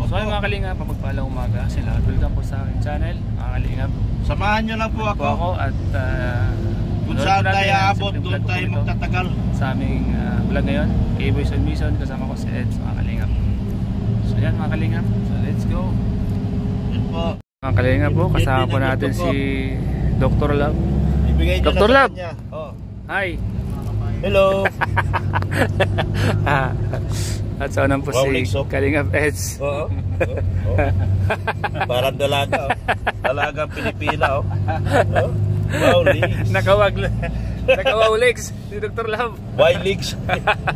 So ay mga kalingap, mapagpalang umaga sila. Welcome po sa aking channel, mga kalingap. Samahan nyo lang po ako. At kung saan tayo aabot, doon tayo magtatagal. Sa aming vlog ngayon, K-Boys on Mission, kasama ko si Eds, mga kalingap. So yan mga kalingap, so let's go. Yan po. Mga kalingap po, kasama po natin si Dr. Love. Dr. Love! Oh. Hi! Hello! At sa unang po si Kalingap Eds. Oo. Parang dalaga. Dalagang Pilipina. Wow, legs. Nakawaw legs si Dr. Love. Why legs?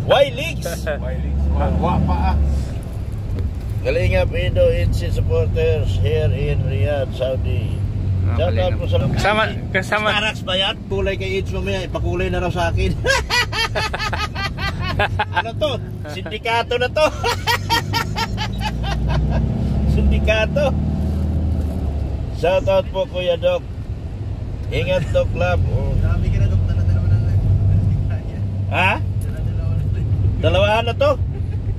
Why legs? Wapa. Kalingap Indo Itzy supporters here in Riyadh, Saudi. Shout out po sa kasama Starax ba yan? Kulay kay Itzy mamaya, ipakulay na raw sa akin. Ano to? Sindikato na to. Sindikato. Shout out po Kuya Doc. Ingat Doc Lab. Dami ka na Doc, dala-dalawa na live. Ha? Dalawahan na to?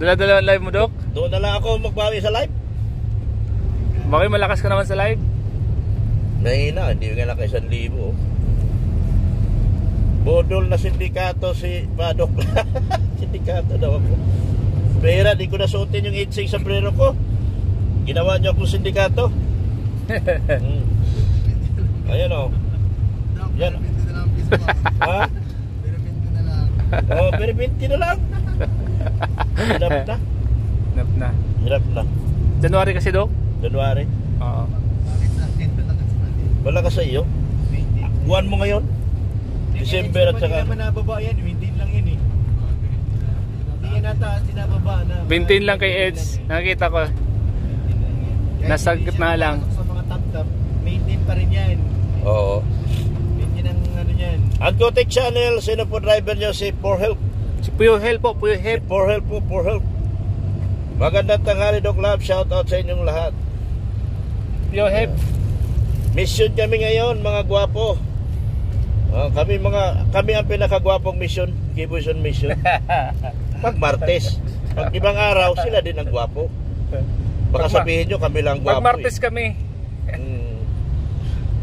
Dala-dala live mo, Doc? Doon na lang ako magbawi sa live. Bakit malakas ka naman sa live? Mahina, hindi nga lang kay 1,000. Bodol na sindikato si Padok. Sindikato daw ako. Pera, di ko nasuotin yung 8-6 sombrero ko. Ginawa niyo akong sindikato. Ayan o. Yan. Ha? Oh, pero 20 na lang. Hirap na. Hirap na. January kasi, Doc? January. Oo. Wala ka sa iyo? Buwan mo ngayon? December at saka... Hindi naman nababa yan, 20 lang yun eh. Hindi yan nataas, sinababa na. 20 lang kay Eds. Nakikita ko. Nasa gitna lang. Sa mga top-top, maintain pa rin yan. Oo. Maintain ang ano yan. Ang Kotek Channel, sino po driver niyo? Si For Help. Si Puyo Help po, Puyo Help. For Help po, For Help. Magandang tanghali, Doc Lab. Shout out sa inyong lahat. Puyo Help. Mission kami ngayon, mga gwapo. Kami ang pinakagwapong mission, K-Boys on Mission. Pag Martes, pag ibang araw, sila din ang gwapo. Baka sabihin nyo, kami lang gwapo. Pag Martes kami.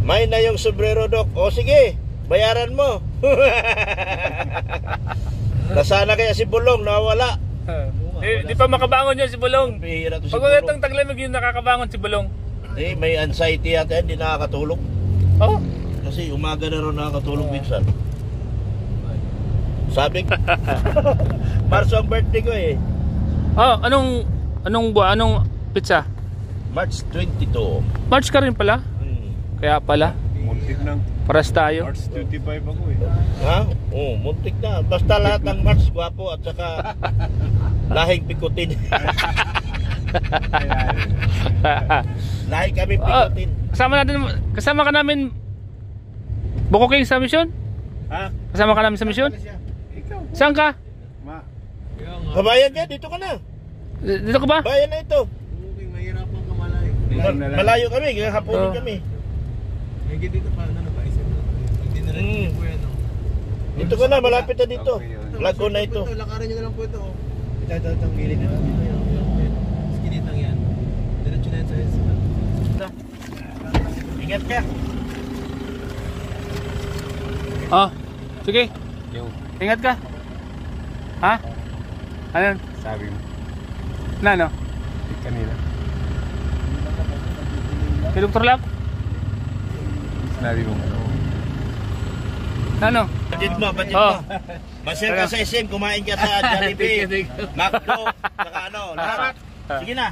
May na yung sombrero, Doc. O sige, bayaran mo. Nasana kaya si Bulong, nawala. Di pa makabangon yun si Bulong. Si Pag ulit ang taglamig yun, nakakabangon si Bulong. May anxiety yata, hindi nakakatulog. Oh? Kasi umaga na rin nakakatulog minsan. Sabi ko, Marso ang birthday ko eh. Oh, anong pizza? March 22. March ka rin pala? Kaya pala. Muntik nang Paras tayo. March 25 ako eh. Ha? Oo, muntik na. Basta lahat ng March gwapo at saka lahing pikutin. Lahi kami pikutin. Kasama ka namin Buko King sa mission? Ha? Kasama ka namin sa mission? Ikaw. Saan ka? Kabayan ka, dito ka na. Dito ka ba? Bayan na ito. Mahirapan ka malayo. Malayo kami, hapunin kami. Higit dito pa, ano pa isip na. Hindi na rin po yan. Dito ka na, malapit na dito. Lago na ito. Lakarin nyo na lang po ito. Ito ang gilid na lang dito. Skinit lang yan. Diretso na yan sa headset. Ingat ka. Oh, sige. Ingat ka. Ha? Ano yun? Sabi mo. Na, no? Kanina. Kay Dr. Lab? Sinabi mo. Ano? Budget mo. Masyal ka sa SM, kumain ka sa Jollibee, McDo, saka ano, lahat. Sige na.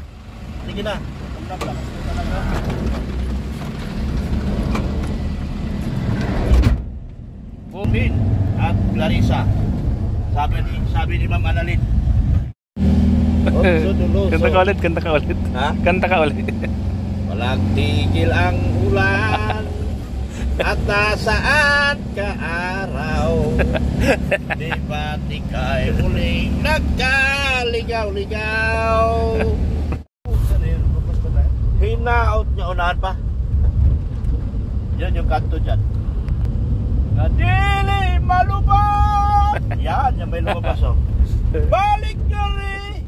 Bobin at Clarissa. Sabi ni Ma'am Annalyn. Kanta ka ulit. Ha? Kanta ka ulit. Walang tigil ang ulan at nasaan ka araw. Di ba't ika'y muling nagkaligaw-ligaw. Hinaot niya, unahan pa. Yan yung kanto dyan. Nadili malubad. Yan, may lumabas oh. Balik nga rin,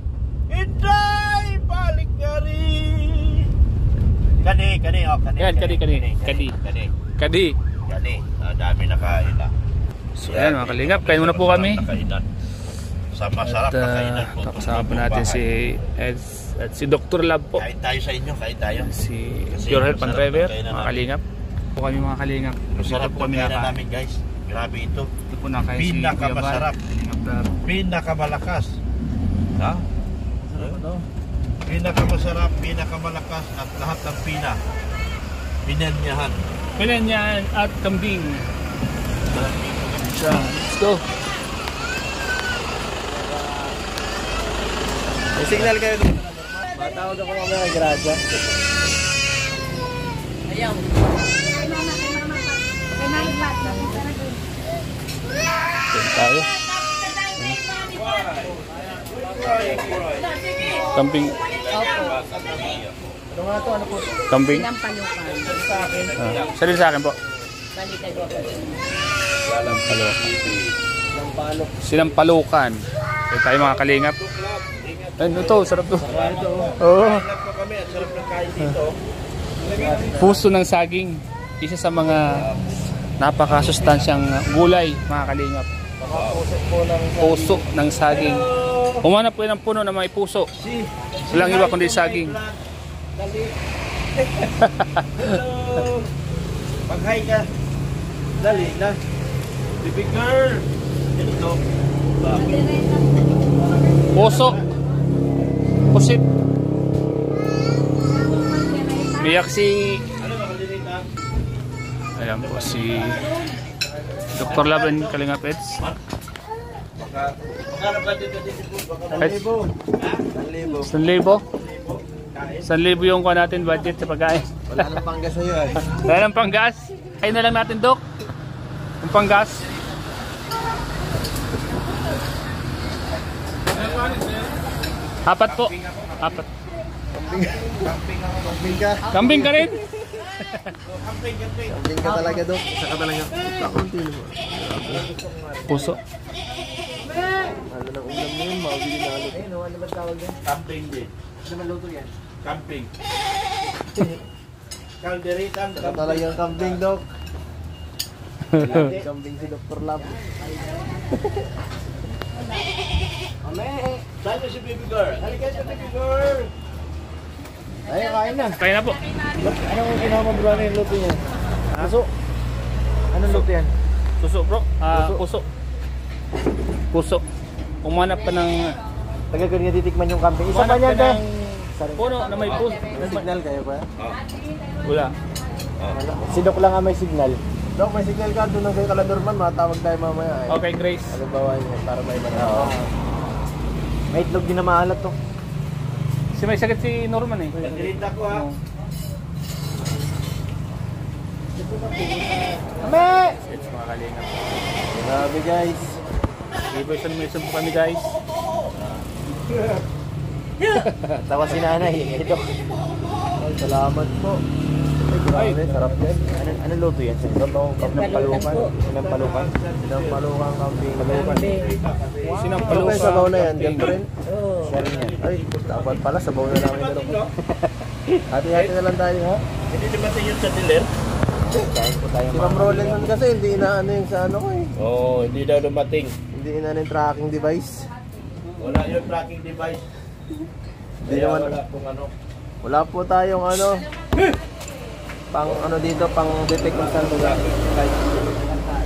Inday, balik nga rin. Kani. Oh, kani. Yan, kani. Kadi. Kani. Dami na kain na. So yan mga kalingap, kain muna po kami. Sa masarap na kainan po. Kasama po natin si Ed at si Dr. Lab po. Kain tayo sa inyo, kain tayo. Si Kasi Pure Health Pan masarap Driver, ang kainan mga namin. kalingap. Po kami mga kalingap. Masarap Dito po kami namin guys. Grabe ito. Ito po na kayo si Kuya Bar. Pinakamasarap. Pinakamalakas. Ha? Pinakamasarap, pinakamalakas at lahat ng pinanyahan. Pinanyan at kambing. So, let's go. May signal kayo doon. Matawag ako mamaya kay Gracia. Ayaw. Tayo. Kambing. Ano nga to? Ano po? Kambing. Sinampalukan. Sarili sa akin po. Baliktad ko. Sinampalukan. Ito tayo mga kalingap. Ano to? Sarap to. Oo. Sarap po kami at sarap ng kain dito. Puso ng saging. Isa sa mga napakasustansyang gulay, mga kalingap. Puso ng saging. Umanap po ng puno na may puso. Walang iba kundi saging. Pag-hi ka. Dali na. Baby girl. Ito. Puso. Pusit. Biyak si... Ayan po si Dr. Laban Kalingap Eds. Magkano ba dito po? Eds, 1,000. 1,000 yung kuha natin budget sa pagkain. Wala nang panggas sa'yo eh. Wala ng panggas. Kain na lang natin, Dok. Yung panggas. Apat po. Apat. Kambing ka. Kambing ka rin? Kambing ka talaga doon. Isa ka talaga. Kakunti mo. Puso. Ano nang ulam mo yun? Mawili na ulit. Ano ba tawag yan? Camping din. Ano man luto yan? Camping. Kalderitan. Isa talaga yung kambing, Dok. Kambing si Dr. Lab. Saan si baby girl? Halika sa baby girl. Ay, kain na. Kain na po. Anong ginawa mo bro? Ano yung luto niya? Puso. Anong luto yan? Puso, bro. Puso. Puso. Umanap pa ng Tagal ko niya titikman yung kambing. Isa pa niyan, te. puno na may puso. May signal kayo ba? Wala. Si Doc lang ang may signal. Doc, may signal ka. Doon lang kayo kala Norman. Matawag tayo mamaya. Eh. Okay, Grace. Ano bawa niyo? Para may iba na. May itlog din na maalat to. Si may sakit si Norman eh. Kalderita ko ha. Kami! It's mga kalingap. Grabe guys. Iverson Mason po kami guys. Tawa si nanay. Ito. Ay, salamat po. Ay, grabe. Sarap yan. Anong luto yan? Sinampalukan. Sinampalukan. Sinampalukan kambing. Ano ba yung sabaw na yan? Diyan pa rin? Oo. Siya rin yan. Ay, dapat pala sabaw na lang yung dalawa. Hati-hati na lang tayo ha. Hindi dumating yun sa dealer? Kain po tayo. Si Ma'am Roland nun kasi hindi inaano yung sa ano ko eh. Oo, hindi daw dumating. Hindi inaano yung tracking device. Wala yung tracking device. Hindi naman. Wala kung ano. Wala po tayong ano. Pang ano dito, pang detect kung saan lugar.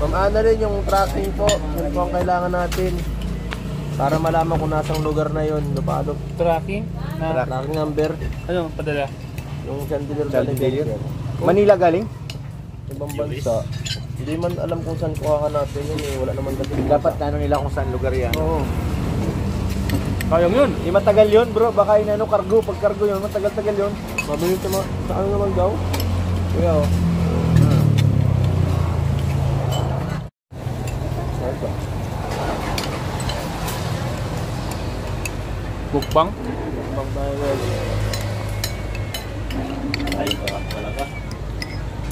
Ma'am Ana rin yung tracking po. Yun po ang kailangan natin. Para malaman kung nasang lugar na yun. Lupado. Tracking? Tracking number. Ano? Padala? Yung chandelier. Manila galing? Ibang bansa. Hindi man alam kung saan kuha natin yun eh. Wala naman kasi. Dapat ano nila kung saan lugar yan. Oo. Kayang yun. Di matagal yun bro. Baka inano cargo. Pag cargo yun, matagal-tagal yun. Mabilis naman. Sa ano naman daw? Kuya o. Saan ba? Bukbang? Bukbang tayo guys. Ay, wala ka.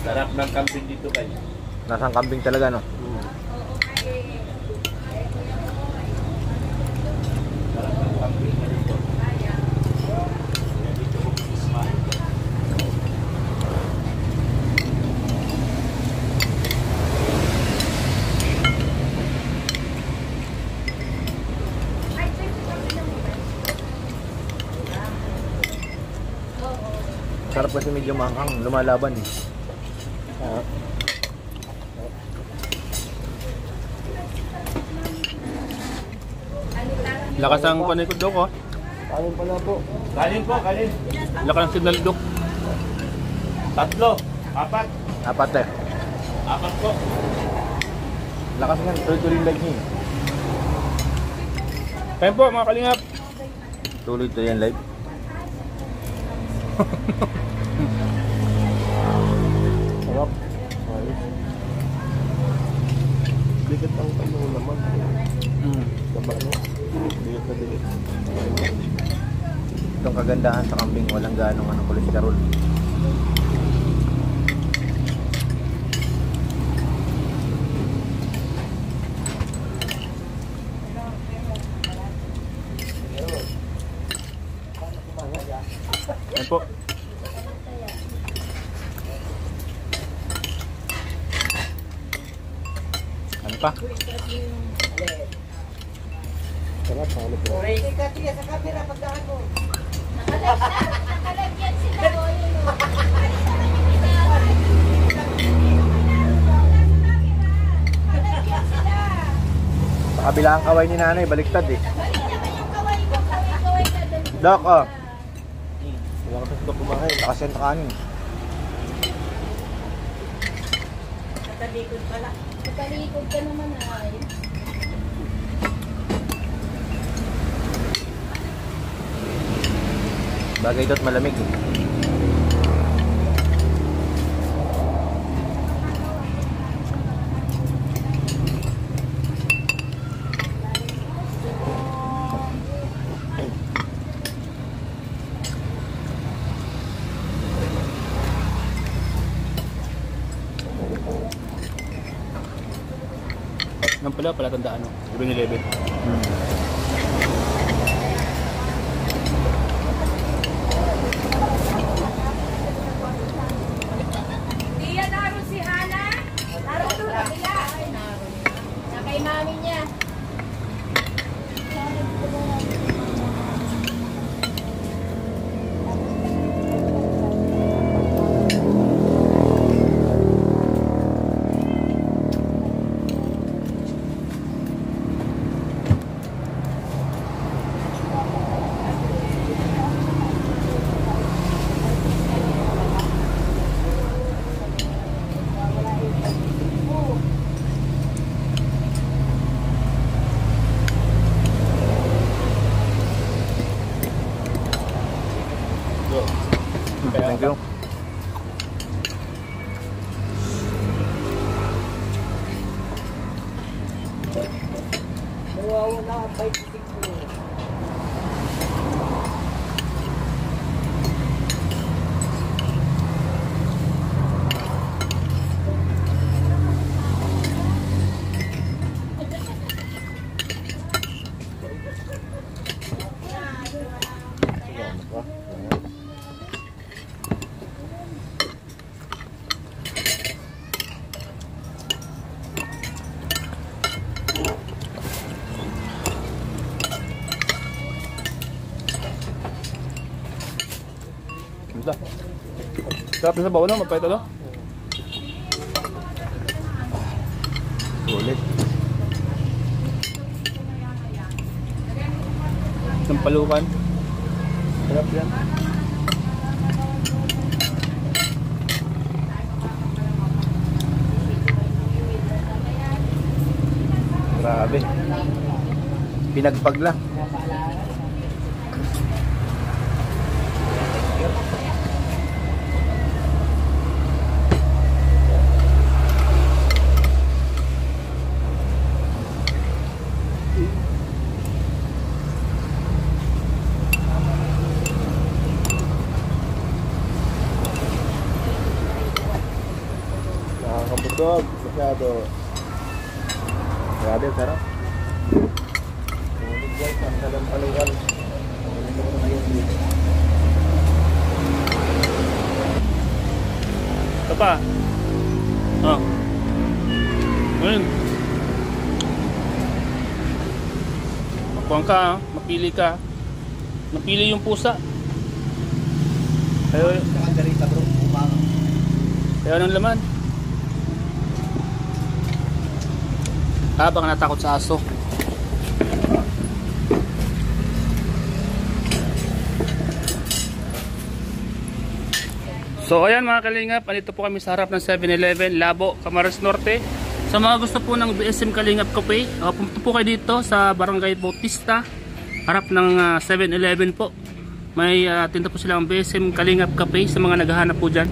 Sarap ng camping dito kayo. Nasang kambing talaga no? Sarap ng camping dito. Sarap kasi medyo maanghang, lumalaban eh. Lakas ang panikod do ko. Kanin pala po. Kanin po, kanin. Lakas ang signal do. 3, 4, Apat eh. 4 po. Lakas nga, tuloy-tuloy yung leg niya. Kaya po mga kalingap. Tuloy-tuloy yung live. Sarap. Ayos. Bigat ang tayo naman. Diba ano? Bigat na bigat. Itong kagandahan sa kambing, walang ganong kolesterol. Ayan po. Ano pa? Sarap, ano po? Nakalagyan sila o yun o. Nakalagyan sila. Sa kabila ang kaway ni nanay, baliktad eh. Balik naman yung kaway ka doon. Doc, oh. Wala ka sa kumain, nakasenta kanin. Nakalikod ka naman ay. Bagay do't malamig eh. Nang pala tandaan no. 7-Eleven. Diya naroon si Hana. Naroon doon kabila. Na kay mami niya. Thank you. Ganda. Sarap na sa bawa no, mapait ano? Sulit. Sampalukan. Sarap yan. Grabe. Pinagpag lang. Nakakabusog. Masyado. Grabe, sarap. Sulit guys, ang salampalukan. Ito pa. Ah. Ayun. Makuha ka, mapili ka. Napili yung pusa. Ayaw. Nakagarita bro. Umang. Ayaw ng laman. Baka natakot sa aso. So ayan mga kalingap, andito po kami sa harap ng 7-Eleven, Labo, Camarines Norte. Sa mga gusto po ng BSM Kalingap Cafe, pumunta po kayo dito sa Barangay Bautista, harap ng 7-Eleven po. May tinda po silang BSM Kalingap Cafe sa mga naghahanap po dyan.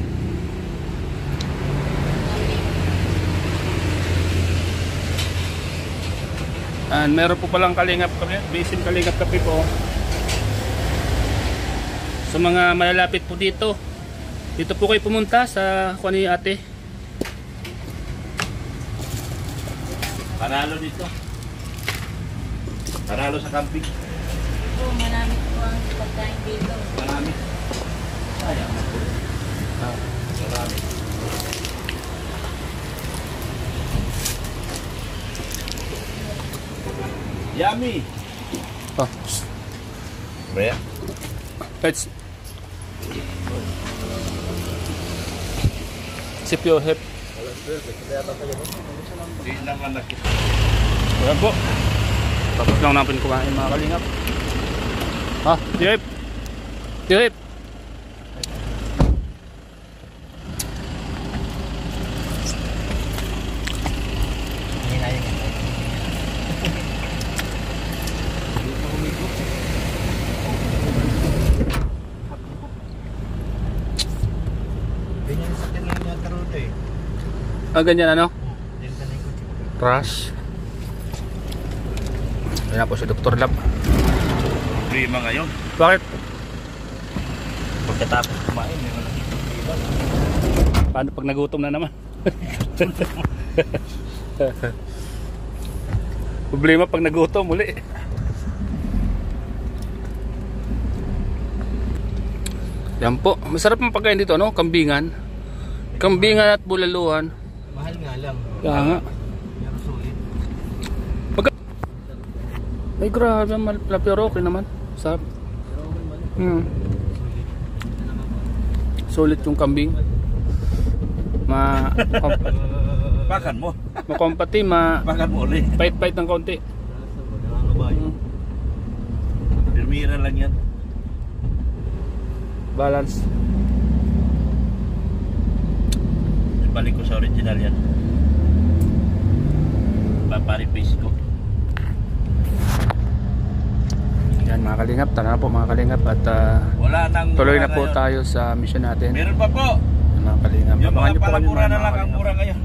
And meron po palang Kalingap Cafe, BSM Kalingap Cafe po. Sa mga malalapit po dito, dito po kayo pumunta sa kuha ni ate. Panalo dito. Panalo sa camping. Oo, marami po ang pagkain dito. Marami. Sayang. Marami. Yummy. Oh, Baya. let's sip your hip. Hindi naman nakita. Ayan po. Tapos lang natin kumain mga kalingap. Ha? Tihip! Tihip! Ganyan sa kanila niya karoon eh. Ganyan ano? Yan ka na ikot. Rush. Ayan po si Dr. Lab. Problema ngayon. Bakit? Pagkatapos kumain, may malaking problema. Paano pag nagutom na naman? Problema pag nagutom muli. Yan po. Masarap ang pagkain dito, no? Kambingan. Kambingan at bulaluhan. Mahal nga lang. Kaya nga. Pero sulit. Ay grabe, pero okay naman. Sarap. Sulit yung kambing. Pakan mo. Makompati, Pakan mo ulit. pait-pait ng konti. Nakakabayo. Pirmira lang yan. Balance. Balik ko sa original yan. Papari-paste ko. Yan mga kalingap, tara na po mga kalingap at Wala nang tuloy na mura po ngayon. tayo sa mission natin. Meron pa po. Yan, mga kalingap. Yung Abangan mga niyo po kami, palamura na mga lang ang kalingap. mura ngayon.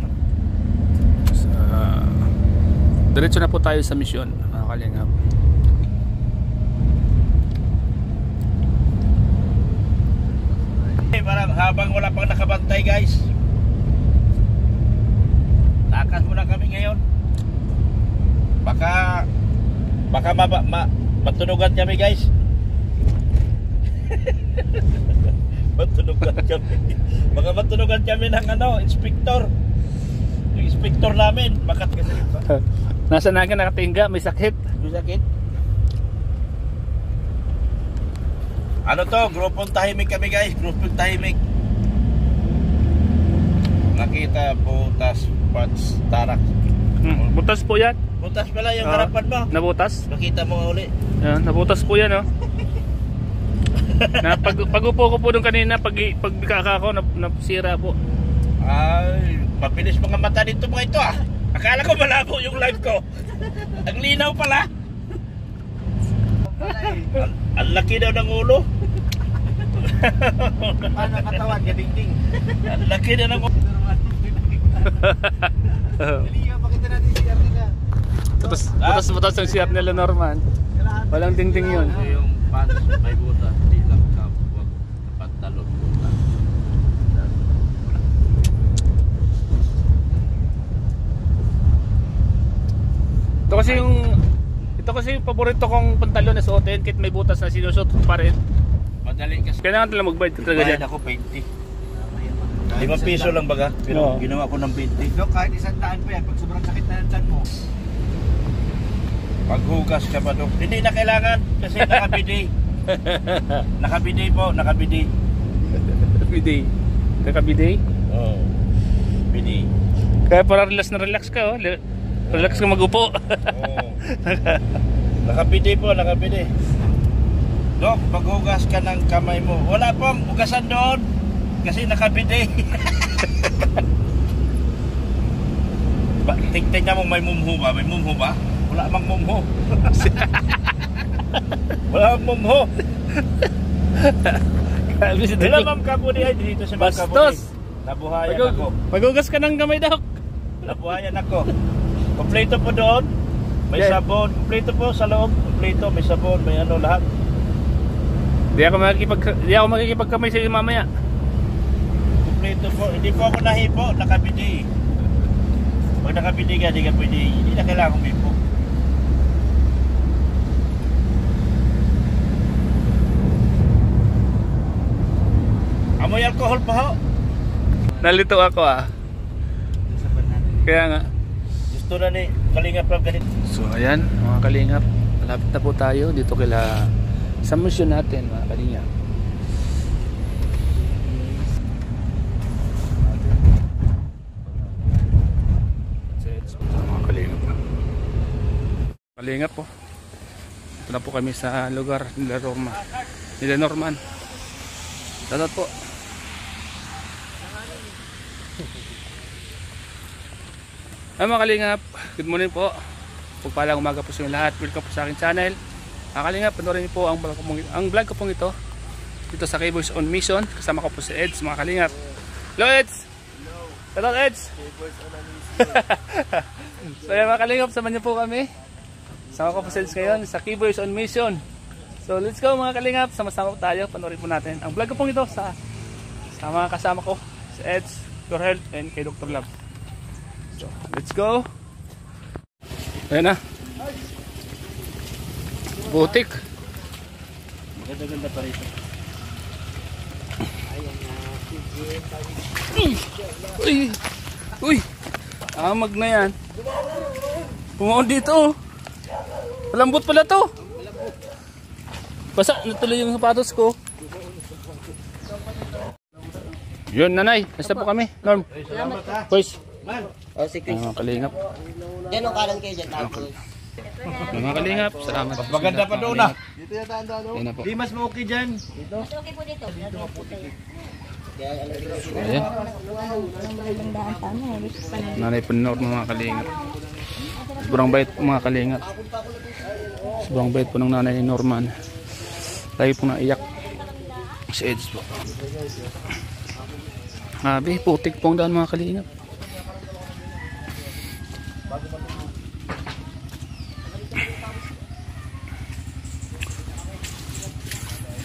Diretso na po tayo sa mission mga kalingap. Parang habang wala pang nakabantay guys, takas muna kami ngayon. Baka matunugan kami guys. Matunugan kami. Baka matunugan kami ng inspektor. Yung inspektor namin, bakat kasi ba? Nasa naga nakatingga, may sakit. May sakit. Ano to? Grupong tahimik kami guys. Grupong tahimik. Nakita, butas, pats, tarak. Butas po yan. Butas pala yung harapan mo. Nabutas. Nakita mo nga uli. Yan, nabutas po yan, oh. Pag-upo ko po nung kanina, pag bikaka ko, nasira po. Ay, mabilis mga mata dito mga ito ah. Akala ko malabo yung live ko. Ang linaw pala. Ang laki daw ng ulo. Paano katawan? Gading-ding. Ang laki daw ng ulo. Naliga, pakita natin si Arnila. Butas ang siyap nila Norman. Walang dingding yun. Yung pants may butas, hindi lang kapag pantalon butas. Ito kasi yung paborito kong pantalon na suotin kahit may butas na sinusuot ko pa rin. Madali kasi. Kailangan talaga magbayad ka talaga Bayad dyan. ako 20. 5 piso lang baga, pero Oo. ginawa ko ng 20. Dok, kahit 100 pa yan, pag sobrang sakit na ng tiyan mo. Paghugas ka pa doon. Hindi na kailangan kasi nakabidi. Nakabidi po, nakabidi. Biday. Naka-biday. Oo. Bini. Kaya para relax na relax ka, oh. Relax ka magupo. Oo. Nakapidi po, nakapidi. Dok, maghugas ka ng kamay mo. Wala pong hugasan doon. Kasi nakapidi. Tingnan mo may mumho ba? May mumho ba? Wala mang mumho. Wala mang mumho. Wala mang kabudi ay dito sa mga kabudi. Bastos! Nabuhayan ako. Maghugas ka ng kamay, Dok. Nabuhayan ako. Kompleto po doon. May Yeah. sabon. Kompleto po sa loob. Kompleto. May sabon. May ano lahat. Di ako makikipagkamay sa iyo mamaya. Kompleto po. Hindi po ako nahipo. Nakabidi. Pag nakabidi ka, di ka pwede. Hindi na kailangan umipo. Amoy alcohol pa ho. Nalito ako ah. Kaya nga. Gusto na ni Kalingap Rob ganito. So ayan mga kalingap. Malapit na po tayo dito kila sa mission natin mga kalingap. Mga kalingap. Kalingap po. Ito na po kami sa lugar nila Norman. Salamat po. Ay mga kalingap, good morning po. Pagpalang umaga po sa inyo lahat. Welcome po sa aking channel. Mga kalingap, panoorin niyo po ang vlog ko pong ito dito sa K-Boys on Mission. Kasama ko po si Eds mga kalingap. Hello Eds! Hello Eds! So yan mga kalingap, samahan niyo po kami. Sama ko po si Eds ngayon sa K-Boys on Mission. So let's go mga kalingap, sama-sama po tayo. Panoorin po natin ang vlog ko pong ito sa mga kasama ko, si Eds, Your Health, and kay Dr. Love. So, let's go. Ayan na. Butik. Maganda-ganda pa rito. Uy. Uy. Amag na yan. Pumaon dito. Malambot pala to. Basa, natuloy yung sapatos ko. Yun, nanay. Basta po kami. Norm. Salamat ha. Boys. Man. O, si Chris. Mga kalingap. Diyan ang kanan kayo dyan. Tapos, Mga kalingap. Salamat. Maganda pa doon ah. Yan na po. Di mas okay dyan. Mas okay po dito. kaya alam ko. Ayan. Nanay Punor mga kalingap. Sobrang bait po mga kalingap. Sobrang bait po ng nanay Norman. Tayo po naiyak. Si Eds po. Grabe, putik po ang daan mga kalingap.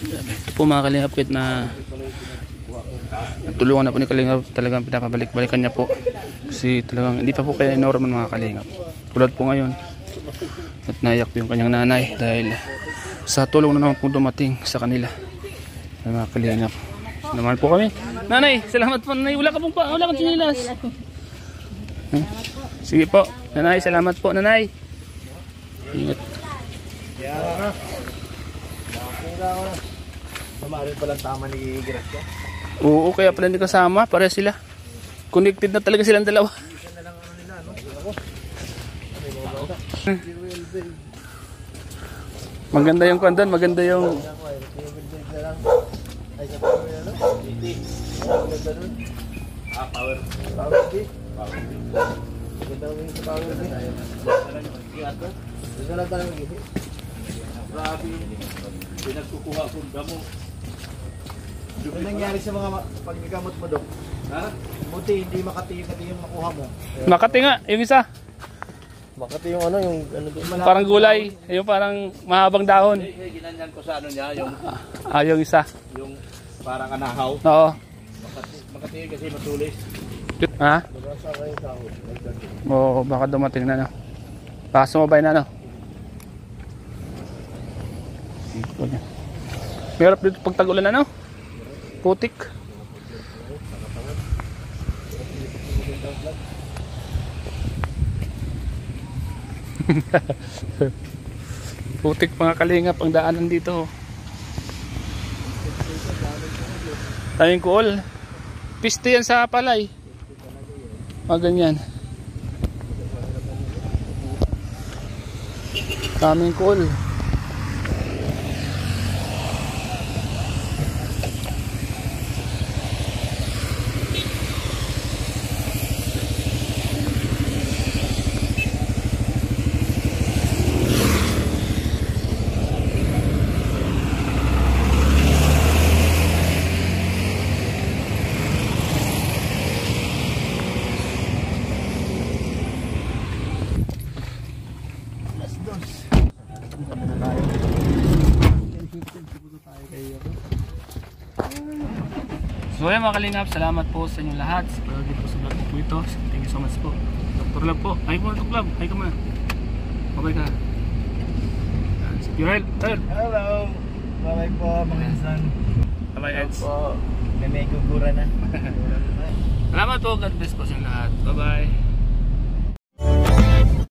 Ito po mga kalingap kahit na tulungan na po ni Kalingap, talagang pinapabalik-balikan niya po kasi talagang hindi pa po kaya Norman mga kalingap. Tulad po ngayon at naiyak po yung kanyang nanay dahil sa tulong na naman po dumating sa kanila ay mga kalingap. Naman po kami. Nanay, salamat po nanay. Wala kang sinilas. Sige po. Nanay, salamat po nanay. Ingat. Samarin palang tama ni Gracia. Oo, kaya pala hindi kasama. Para sila. Connected na talaga silang dalawa. Maganda yung kwandan. Maganda yung... Pinagkukuha ko damo. Ano nangyari sa mga paggagamot mo, Dok? Ha? Buti hindi Makati yung makuha mo. Makati nga, yung isa. Makati yung ano doon. Parang gulay. Yung parang mahabang dahon. Ginanyan ko sa ano niya, Yung isa. yung parang anahaw. Oo. Makati kasi matulis. Ha? Oo, baka dumating na no. Baka sumabay na no. Mahirap dito pag tag-ulan na no. Putik. Putik mga kalingap ang daanan dito. Daming kuol. Piste yan sa palay. Ganyan. Daming kuol. So ayan mga kalingap, salamat po sa inyong lahat sa pagiging po sa vlog po ito. Thank you so much po. Dr. Love po. Ay po Dr. Love. Ay ka muna. Okay ka. Si Pirel. Hello! Bye-bye po mga insan. Bye-bye Eds. Po, may gugura na. Salamat po. God bless po sa inyong lahat. Bye-bye.